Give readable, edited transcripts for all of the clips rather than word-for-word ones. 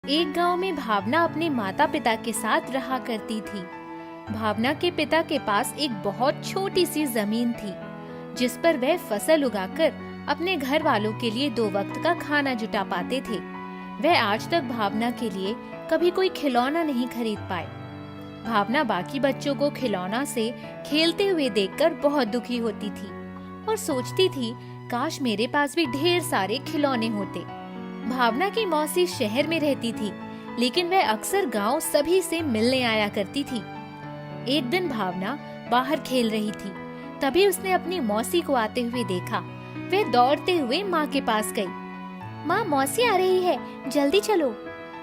एक गांव में भावना अपने माता पिता के साथ रहा करती थी। भावना के पिता के पास एक बहुत छोटी सी जमीन थी, जिस पर वह फसल उगाकर अपने घर वालों के लिए 2 वक्त का खाना जुटा पाते थे। वह आज तक भावना के लिए कभी कोई खिलौना नहीं खरीद पाए। भावना बाकी बच्चों को खिलौना से खेलते हुए देखकर बहुत दुखी होती थी और सोचती थी, काश मेरे पास भी ढेर सारे खिलौने होते। भावना की मौसी शहर में रहती थी, लेकिन वह अक्सर गांव सभी से मिलने आया करती थी। एक दिन भावना बाहर खेल रही थी, तभी उसने अपनी मौसी को आते हुए देखा। वह दौड़ते हुए माँ के पास गई। माँ, मौसी आ रही है, जल्दी चलो।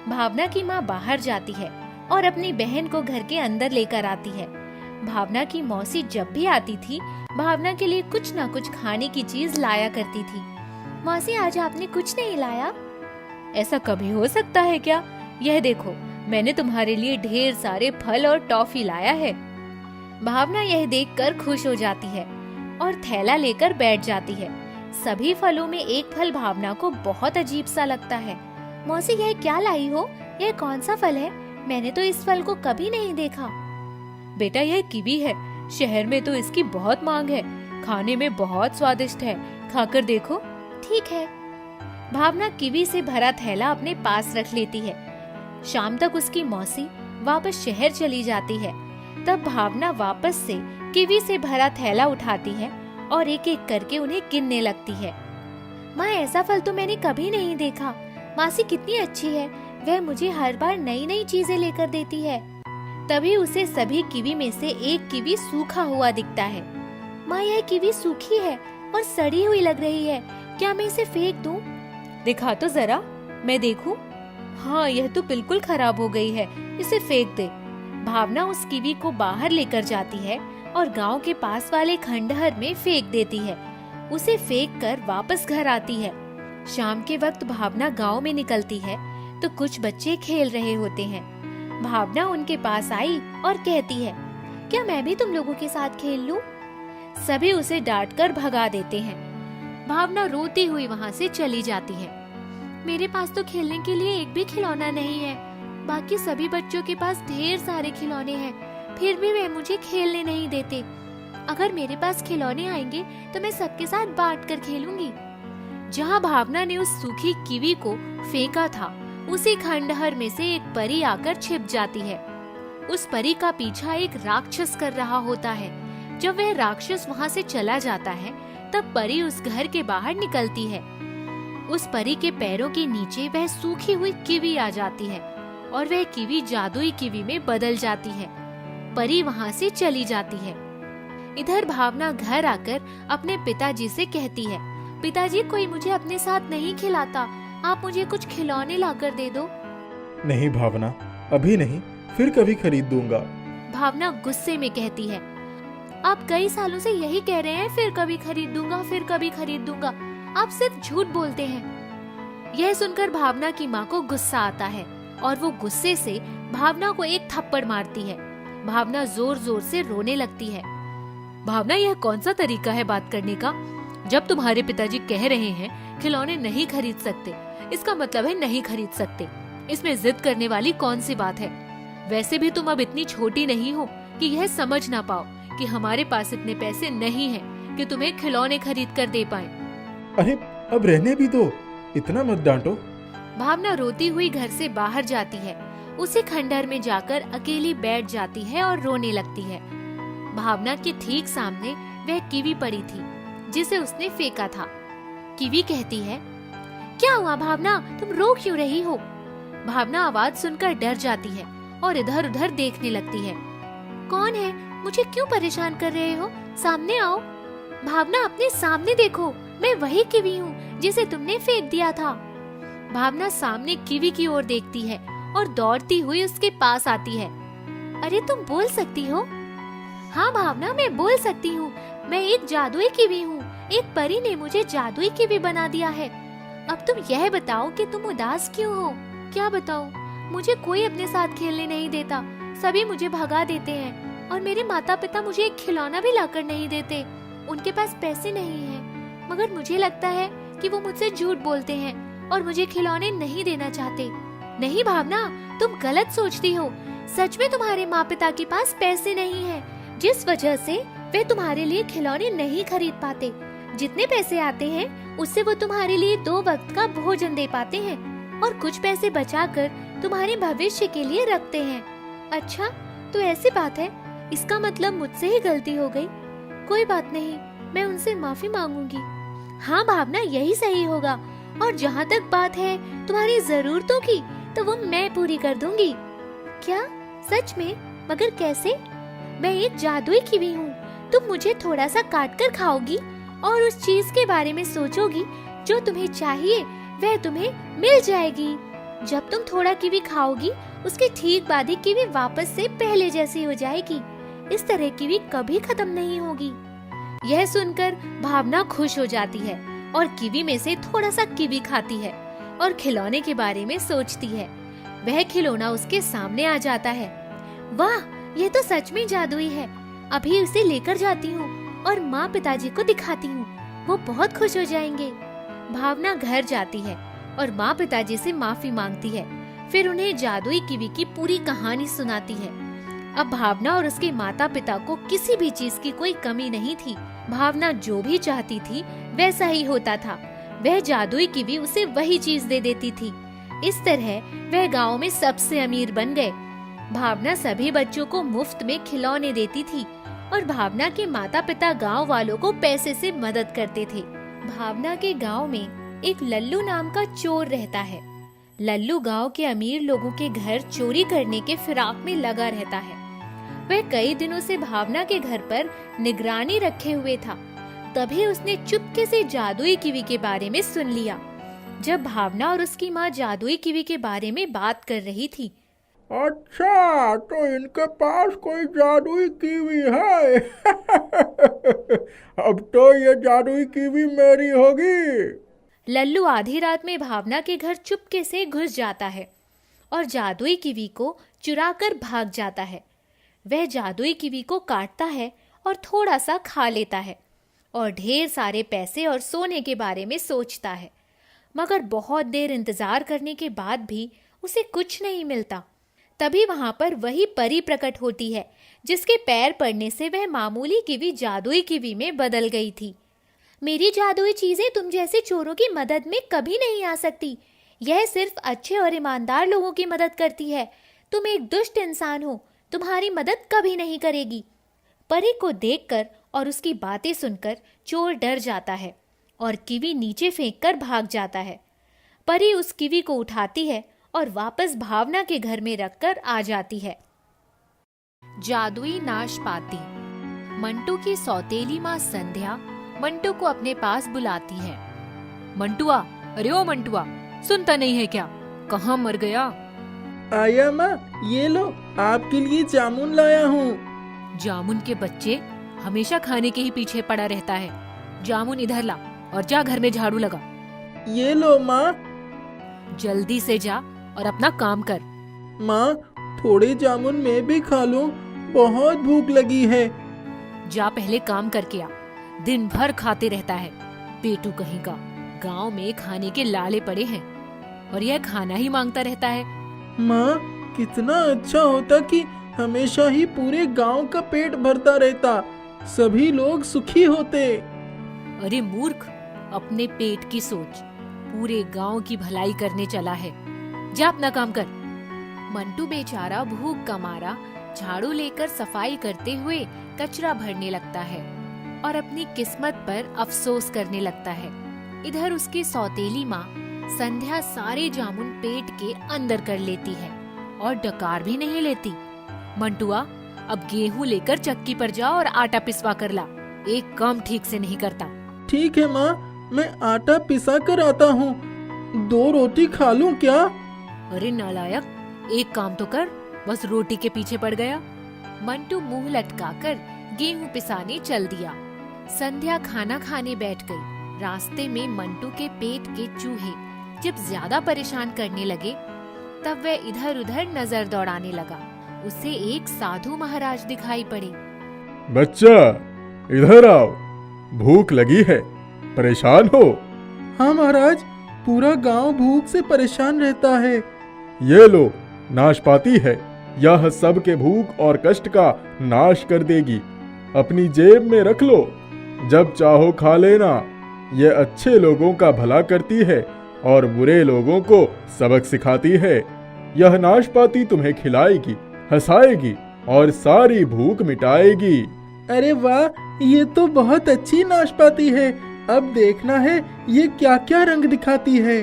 भावना की माँ बाहर जाती है और अपनी बहन को घर के अंदर लेकर आती है। भावना की मौसी जब भी आती थी, भावना के लिए कुछ न कुछ खाने की चीज लाया करती थी। मौसी, आज आपने कुछ नहीं लाया? ऐसा कभी हो सकता है क्या? यह देखो, मैंने तुम्हारे लिए ढेर सारे फल और टॉफी लाया है। भावना यह देखकर खुश हो जाती है और थैला लेकर बैठ जाती है। सभी फलों में एक फल भावना को बहुत अजीब सा लगता है। मौसी, यह क्या लाई हो? यह कौन सा फल है? मैंने तो इस फल को कभी नहीं देखा। बेटा, यह कीवी है। शहर में तो इसकी बहुत मांग है। खाने में बहुत स्वादिष्ट है, खाकर देखो। ठीक है। भावना कीवी से भरा थैला अपने पास रख लेती है। शाम तक उसकी मौसी वापस शहर चली जाती है। तब भावना वापस से कीवी से भरा थैला उठाती है और एक एक करके उन्हें गिनने लगती है। माँ, ऐसा फल तो मैंने कभी नहीं देखा। मासी कितनी अच्छी है, वह मुझे हर बार नई नई चीजें लेकर देती है। तभी उसे सभी कीवी में से एक कीवी सूखा हुआ दिखता है। माँ, यह कीवी सूखी है और सड़ी हुई लग रही है, क्या मैं इसे फेंक दूं? दिखा तो जरा, मैं देखूं। हाँ, यह तो बिल्कुल खराब हो गई है, इसे फेंक दे। भावना उस कीवी को बाहर लेकर जाती है और गांव के पास वाले खंडहर में फेंक देती है। उसे फेंक कर वापस घर आती है। शाम के वक्त भावना गांव में निकलती है तो कुछ बच्चे खेल रहे होते हैं। भावना उनके पास आई और कहती है, क्या मैं भी तुम लोगों के साथ खेल लूं? सभी उसे डांटकर भगा देते हैं। भावना रोती हुई वहां से चली जाती है। मेरे पास तो खेलने के लिए एक भी खिलौना नहीं है। बाकी सभी बच्चों के पास ढेर सारे खिलौने हैं, फिर भी वे मुझे खेलने नहीं देते। अगर मेरे पास खिलौने आएंगे तो मैं सबके साथ बांट कर खेलूंगी। जहाँ भावना ने उस सूखी कीवी को फेंका था, उसी खंडहर में से एक परी आकर छिप जाती है। उस परी का पीछा एक राक्षस कर रहा होता है। जब वह राक्षस वहाँ से चला जाता है, तब परी उस घर के बाहर निकलती है। उस परी के पैरों के नीचे वह सूखी हुई कीवी आ जाती है और वह कीवी जादुई कीवी में बदल जाती है। परी वहाँ से चली जाती है। इधर भावना घर आकर अपने पिताजी से कहती है, पिताजी, कोई मुझे अपने साथ नहीं खिलाता, आप मुझे कुछ खिलौने लाकर दे दो। नहीं भावना, अभी नहीं, फिर कभी खरीद दूंगा। भावना गुस्से में कहती है, आप कई सालों से यही कह रहे हैं, फिर कभी खरीद दूंगा, फिर कभी खरीद दूंगा। आप सिर्फ झूठ बोलते हैं। यह सुनकर भावना की माँ को गुस्सा आता है और वो गुस्से से भावना को एक थप्पड़ मारती है। भावना जोर जोर से रोने लगती है। भावना, यह कौन सा तरीका है बात करने का? जब तुम्हारे पिताजी कह रहे हैं खिलौने नहीं खरीद सकते, इसका मतलब है नहीं खरीद सकते। इसमें जिद करने वाली कौन सी बात है? वैसे भी तुम अब इतनी छोटी नहीं हो कि यह समझ ना पाओ कि हमारे पास इतने पैसे नहीं हैं कि तुम्हें खिलौने खरीद कर दे पाएं। अरे, अब रहने भी दो, इतना मत डांटो। भावना रोती हुई घर से बाहर जाती है। उसी खंडहर में जाकर अकेली बैठ जाती है और रोने लगती है। भावना के ठीक सामने वह कीवी पड़ी थी जिसे उसने फेंका था। कीवी कहती है, क्या हुआ भावना, तुम रो क्यों रही हो? भावना आवाज सुनकर डर जाती है और इधर उधर देखने लगती है। कौन है? मुझे क्यों परेशान कर रहे हो? सामने आओ। भावना, अपने सामने देखो, मैं वही कीवी हूँ जिसे तुमने फेंक दिया था। भावना सामने कीवी की ओर देखती है और दौड़ती हुई उसके पास आती है। अरे, तुम बोल सकती हो? हाँ भावना, मैं बोल सकती हूँ। मैं एक जादुई कीवी हूँ। एक परी ने मुझे जादुई कीवी बना दिया है। अब तुम यह बताओ कि तुम उदास क्यों हो? क्या बताऊँ? मुझे कोई अपने साथ खेलने नहीं देता, सभी मुझे भगा देते हैं और मेरे माता पिता मुझे एक खिलौना भी लाकर नहीं देते। उनके पास पैसे नहीं हैं, मगर मुझे लगता है कि वो मुझसे झूठ बोलते हैं और मुझे खिलौने नहीं देना चाहते। नहीं भावना, तुम गलत सोचती हो। सच में तुम्हारे माँ पिता के पास पैसे नहीं है, जिस वजह से वे तुम्हारे लिए खिलौने नहीं खरीद पाते। जितने पैसे आते हैं उससे वो तुम्हारे लिए 2 वक्त का भोजन दे पाते हैं और कुछ पैसे बचाकर तुम्हारे भविष्य के लिए रखते हैं। अच्छा, तो ऐसी बात है, इसका मतलब मुझसे ही गलती हो गई। कोई बात नहीं, मैं उनसे माफी मांगूंगी। हाँ भावना, यही सही होगा। और जहाँ तक बात है तुम्हारी जरूरतों की, तो वो मैं पूरी कर दूंगी। क्या? सच में? मगर कैसे? मैं एक जादुई कीवी हूँ। तुम मुझे थोड़ा सा काट कर खाओगी और उस चीज के बारे में सोचोगी जो तुम्हें चाहिए, वह तुम्हें मिल जाएगी। जब तुम थोड़ा कीवी खाओगी, उसके ठीक बाद ही कीवी वापस से पहले जैसी हो जाएगी। इस तरह कीवी कभी खत्म नहीं होगी। यह सुनकर भावना खुश हो जाती है और कीवी में से थोड़ा सा कीवी खाती है और खिलौने के बारे में सोचती है। वह खिलौना उसके सामने आ जाता है। वाह, यह तो सच में जादुई है। अभी उसे लेकर जाती हूँ और माँ पिताजी को दिखाती हूँ, वो बहुत खुश हो जाएंगे। भावना घर जाती है और माँ पिताजी से माफी मांगती है। फिर उन्हें जादुई कीवी की पूरी कहानी सुनाती है। अब भावना और उसके माता पिता को किसी भी चीज की कोई कमी नहीं थी। भावना जो भी चाहती थी वैसा ही होता था। वह जादुई कीवी उसे वही चीज दे देती थी। इस तरह वह गांव में सबसे अमीर बन गए। भावना सभी बच्चों को मुफ्त में खिलौने देती थी और भावना के माता पिता गांव वालों को पैसे से मदद करते थे। भावना के गांव में एक लल्लू नाम का चोर रहता है। लल्लू गांव के अमीर लोगों के घर चोरी करने के फिराक में लगा रहता है। वह कई दिनों से भावना के घर पर निगरानी रखे हुए था। तभी उसने चुपके से जादुई कीवी के बारे में सुन लिया। जब भावना और उसकी माँ जादुई कीवी के बारे में बात कर रही थी। अच्छा, तो इनके पास कोई जादुई कीवी है। अब तो ये जादुई कीवी मेरी होगी। लल्लू आधी रात में भावना के घर चुपके से घुस जाता है और जादुई कीवी को चुराकर भाग जाता है। वह जादुई कीवी को काटता है और थोड़ा सा खा लेता है और ढेर सारे पैसे और सोने के बारे में सोचता है। मगर बहुत देर इंतजार करने के बाद भी उसे कुछ नहीं मिलता। तभी वहां पर वही परी प्रकट होती है जिसके पैर पड़ने से वह मामूली कीवी जादुई कीवी में बदल गई थी। मेरी जादुई चीजें तुम जैसे चोरों की मदद में कभी नहीं आ सकती। यह सिर्फ अच्छे और ईमानदार लोगों की मदद करती है। तुम एक दुष्ट इंसान हो, तुम्हारी मदद कभी नहीं करेगी। परी को देखकर और उसकी बातें सुनकर चोर डर जाता है और कीवी नीचे फेंककर भाग जाता है। परी उस कीवी को उठाती है और वापस भावना के घर में रखकर आ जाती है। जादुई नाशपाती। मंटू की सौतेली माँ संध्या मंटू को अपने पास बुलाती है। मंटुआ, अरे ओ मंटुआ, सुनता नहीं है क्या? कहाँ मर गया? आया माँ, ये लो, आपके लिए जामुन लाया हूँ। जामुन के बच्चे हमेशा खाने के ही पीछे पड़ा रहता है। जामुन इधर ला और जा घर में झाड़ू लगा। ये लो माँ। जल्दी से जा और अपना काम कर। माँ, थोड़े जामुन मैं भी खा लूं, बहुत भूख लगी है। जा पहले काम करके आ। दिन भर खाते रहता है, पेटू कहीं का। गांव में खाने के लाले पड़े हैं और यह खाना ही मांगता रहता है। माँ, कितना अच्छा होता कि हमेशा ही पूरे गांव का पेट भरता रहता, सभी लोग सुखी होते। अरे मूर्ख, अपने पेट की सोच, पूरे गांव की भलाई करने चला है। जा अपना काम कर। मंटू बेचारा भूख का मारा झाड़ू लेकर सफाई करते हुए कचरा भरने लगता है और अपनी किस्मत पर अफसोस करने लगता है। इधर उसकी सौतेली माँ संध्या सारे जामुन पेट के अंदर कर लेती है और डकार भी नहीं लेती। मंटुआ, अब गेहूं लेकर चक्की पर जा और आटा पिसवा कर ला। एक काम ठीक से नहीं करता। ठीक है माँ, मैं आटा पिसा कर आता हूँ। 2 रोटी खा लूं क्या? अरे नालायक, एक काम तो कर, बस रोटी के पीछे पड़ गया। मंटू मुंह लटकाकर गेहूं पिसाने चल दिया। संध्या खाना खाने बैठ गई। रास्ते में मंटू के पेट के चूहे जब ज्यादा परेशान करने लगे तब वह इधर उधर नजर दौड़ाने लगा। उसे एक साधु महाराज दिखाई पड़े। बच्चा, इधर आओ, भूख लगी है, परेशान हो? हाँ महाराज, पूरा गांव भूख से परेशान रहता है। ये लो, नाशपाती है। यह सबके भूख और कष्ट का नाश कर देगी। अपनी जेब में रख लो, जब चाहो खा लेना। ये अच्छे लोगों का भला करती है और बुरे लोगों को सबक सिखाती है। यह नाशपाती तुम्हें खिलाएगी, हंसाएगी और सारी भूख मिटाएगी। अरे वाह, ये तो बहुत अच्छी नाशपाती है। अब देखना है ये क्या क्या रंग दिखाती है।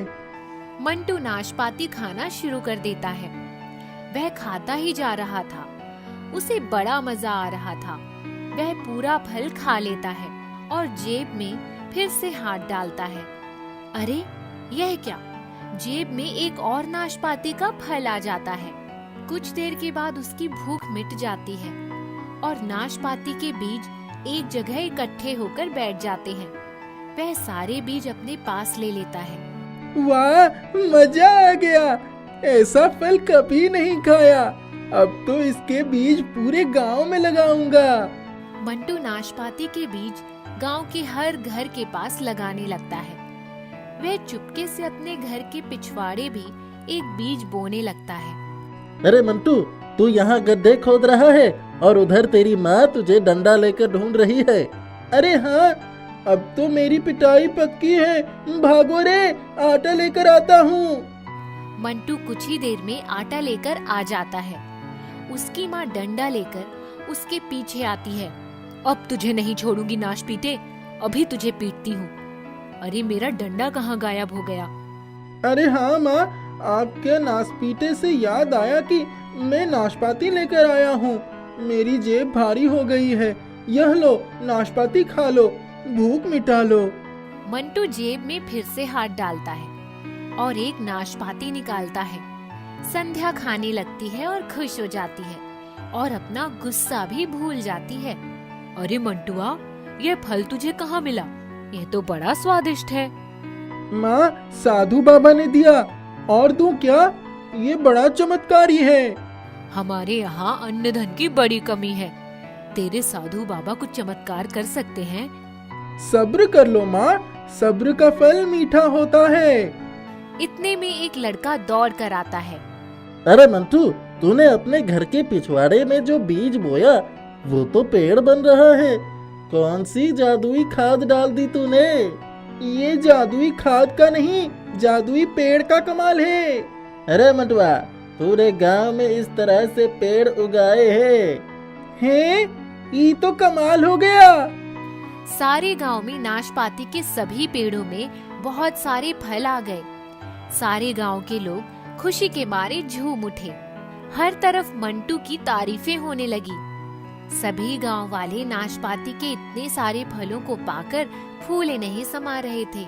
मंटू नाशपाती खाना शुरू कर देता है। वह खाता ही जा रहा था। उसे बड़ा मजा आ रहा था। वह पूरा फल खा लेता है और जेब में फिर से हाथ डालता है। अरे यह क्या? जेब में एक और नाशपाती का फल आ जाता है। कुछ देर के बाद उसकी भूख मिट जाती है और नाशपाती के बीज एक जगह इकट्ठे होकर बैठ जाते हैं। वह सारे बीज अपने पास ले लेता है। वाह, मजा आ गया। ऐसा फल कभी नहीं खाया। अब तो इसके बीज पूरे गांव में लगाऊंगा। मंटू नाशपाती के बीज गांव के हर घर के पास लगाने लगता है। वह चुपके से अपने घर के पिछवाड़े भी एक बीज बोने लगता है। अरे मंटू, तू यहाँ गड्ढे खोद रहा है और उधर तेरी माँ तुझे डंडा लेकर ढूंढ रही है। अरे हाँ, अब तो मेरी पिटाई पक्की है। भागो रे, आटा लेकर आता हूँ। मंटू कुछ ही देर में आटा लेकर आ जाता है। उसकी माँ डंडा लेकर उसके पीछे आती है। अब तुझे नहीं छोड़ूंगी नाशपीटे, अभी तुझे पीटती हूँ। अरे मेरा डंडा कहाँ गायब हो गया? अरे हाँ माँ, आपके नाशपीटे से याद आया कि मैं नाशपाती लेकर आया हूँ। मेरी जेब भारी हो गई है। यह लो, नाशपाती खा लो, भूख मिटा लो। मंटू जेब में फिर से हाथ डालता है और एक नाशपाती निकालता है। संध्या खाने लगती है और खुश हो जाती है और अपना गुस्सा भी भूल जाती है। अरे मंटुआ, ये फल तुझे कहाँ मिला? ये तो बड़ा स्वादिष्ट है। माँ, साधु बाबा ने दिया। और दूं क्या? ये बड़ा चमत्कारी है। हमारे यहाँ अन्न धन की बड़ी कमी है। तेरे साधु बाबा कुछ चमत्कार कर सकते हैं। सब्र कर लो माँ, सब्र का फल मीठा होता है। इतने में एक लड़का दौड़ कर आता है। अरे मंटू, तूने अपने घर के पिछवाड़े में जो बीज बोया वो तो पेड़ बन रहा है। कौन सी जादुई खाद डाल दी तूने? ये जादुई खाद का नहीं, जादुई पेड़ का कमाल है। अरे मंटुआ, पूरे गांव में इस तरह से पेड़ उगाए हैं? ये तो कमाल हो गया। सारे गांव में नाशपाती के सभी पेड़ों में बहुत सारे फल आ गए। सारे गांव के लोग खुशी के मारे झूम उठे। हर तरफ मंटू की तारीफें होने लगी। सभी गांव वाले नाशपाती के इतने सारे फलों को पाकर फूले नहीं समा रहे थे।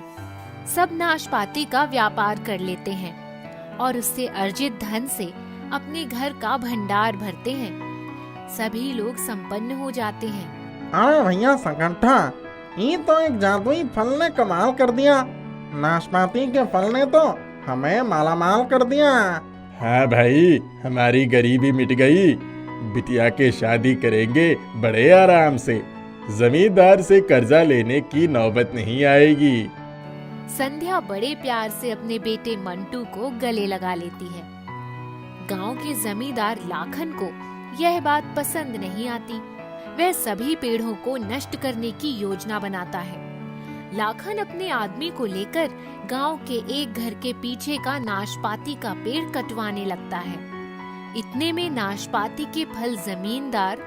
सब नाशपाती का व्यापार कर लेते हैं और उससे अर्जित धन से अपने घर का भंडार भरते हैं। सभी लोग संपन्न हो जाते हैं। अरे भैया संगठा, ये तो एक जादुई फल ने कमाल कर दिया। नाशपाती के फल ने तो हमें मालामाल कर दिया। हाँ भाई, हमारी गरीबी मिट गई। बिटिया के शादी करेंगे बड़े आराम से। जमींदार से कर्जा लेने की नौबत नहीं आएगी। संध्या बड़े प्यार से अपने बेटे मंटू को गले लगा लेती है। गांव के जमींदार लाखन को यह बात पसंद नहीं आती। वह सभी पेड़ों को नष्ट करने की योजना बनाता है। लाखन अपने आदमी को लेकर गांव के एक घर के पीछे का नाशपाती का पेड़ कटवाने लगता है। इतने में नाशपाती के फल जमींदार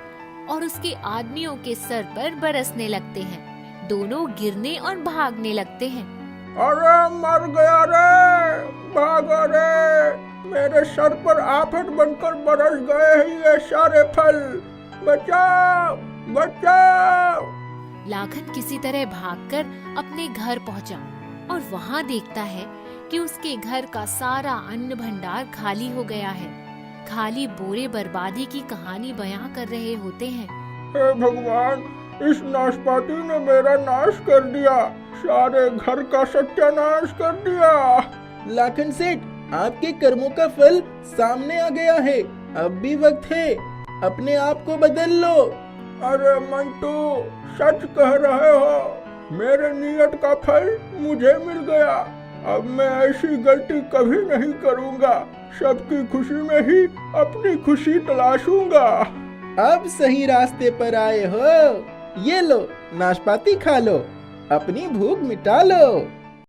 और उसके आदमियों के सर पर बरसने लगते हैं। दोनों गिरने और भागने लगते हैं। अरे मर गया रे, भागो रे, मेरे सर पर आफत बनकर बरस गए हैं ये सारे फल। बचाओ, बचाओ। लाखन किसी तरह भागकर अपने घर पहुंचा और वहां देखता है कि उसके घर का सारा अन्न भंडार खाली हो गया है। खाली बोरे बर्बादी की कहानी बयां कर रहे होते हैं। हे भगवान, इस नाशपाती ने मेरा नाश कर दिया, सारे घर का सत्यानाश कर दिया। लाखन सेठ, आपके कर्मों का फल सामने आ गया है। अब भी वक्त है, अपने आप को बदल लो। अरे मंटू, सच कह रहे हो। मेरे नियत का फल मुझे मिल गया। अब मैं ऐसी गलती कभी नहीं करूँगा। सबकी खुशी में ही अपनी खुशी तलाशूंगा। अब सही रास्ते पर आए हो। ये लो, नाशपाती खा लो, अपनी भूख मिटा लो।